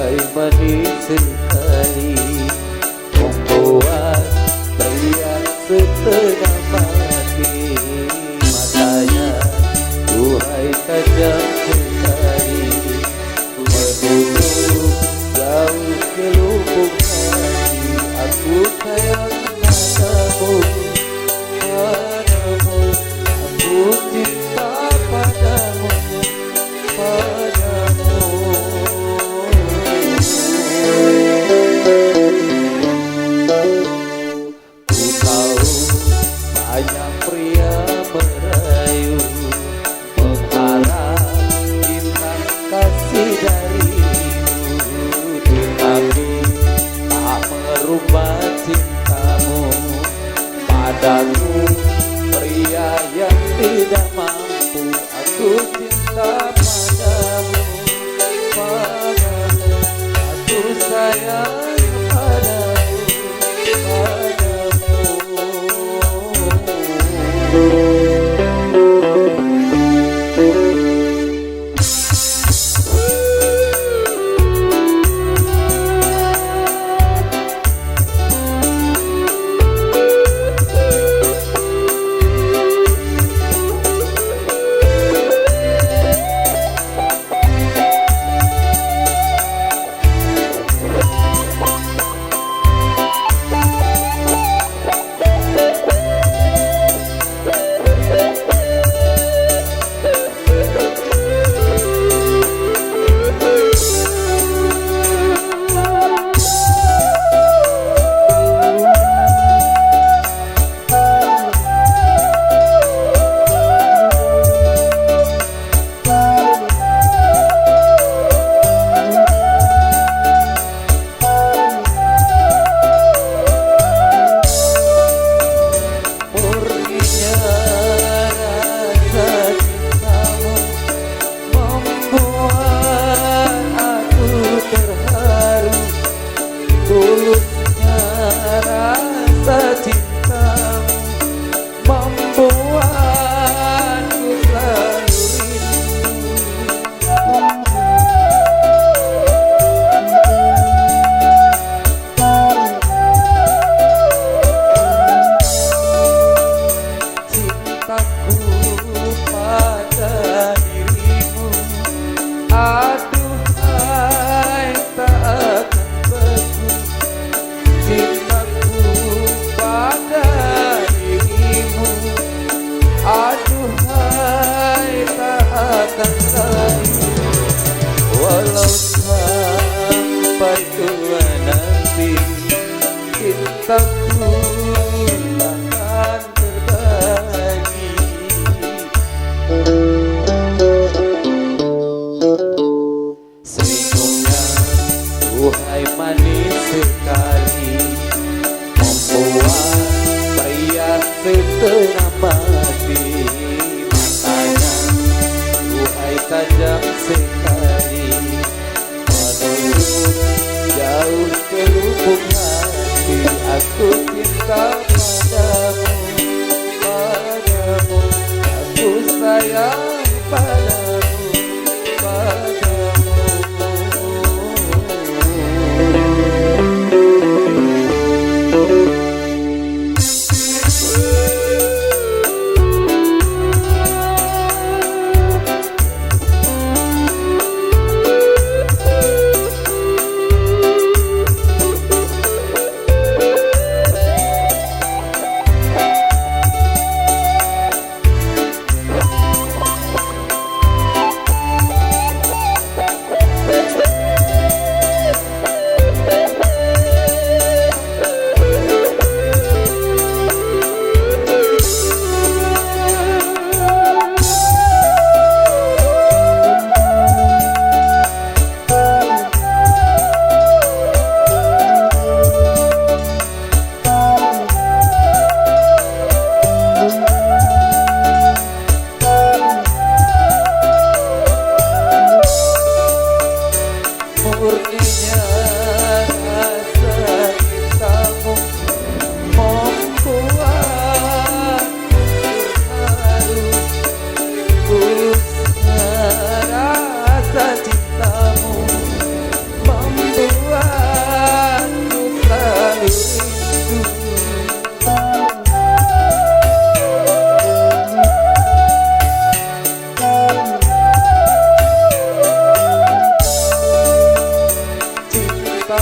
Duhai manis sekali, membuat pria setengah mati. Matanya duhai tajam sekali, menutup jauh ke lubuk hati. Aku sayang padamu, padamu. Aku cinta padamu, padamu. Ku tahu banyak pria merayu, mengharap bintang kasih darimu, tetapi tak merubah cintamu padaku, pria yang tidak mampu. Aku cinta padamu, padamu. Aku sayang padamu, padamu. Tulusnya rasa cintamu membuatku selalu rindu. Cintaku pada dirimu, aduhai tak akan beku. Cintaku pada dirimu, aduhai tak akan layu. Walau sampai tua nanti, cintaku takkan terbagi. Senyumnya duhai manis sekali, membuat pria setengah mati. Matanya duhai tajam sekali, menutup jauh ke lubuk hati. Aku cinta padamu, padamu. Aku sayang padamu, padamu. Tulusnya rasa cintamu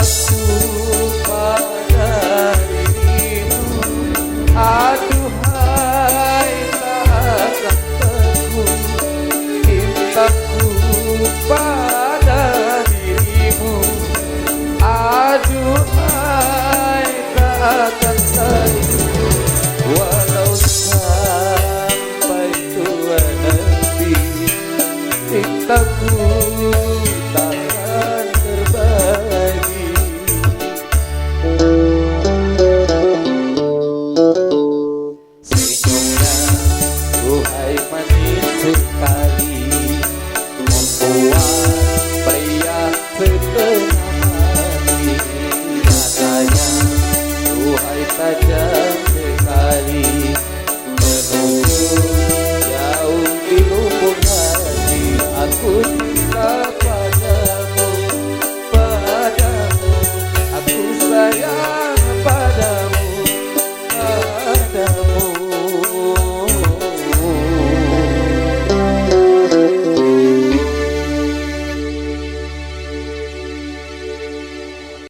aku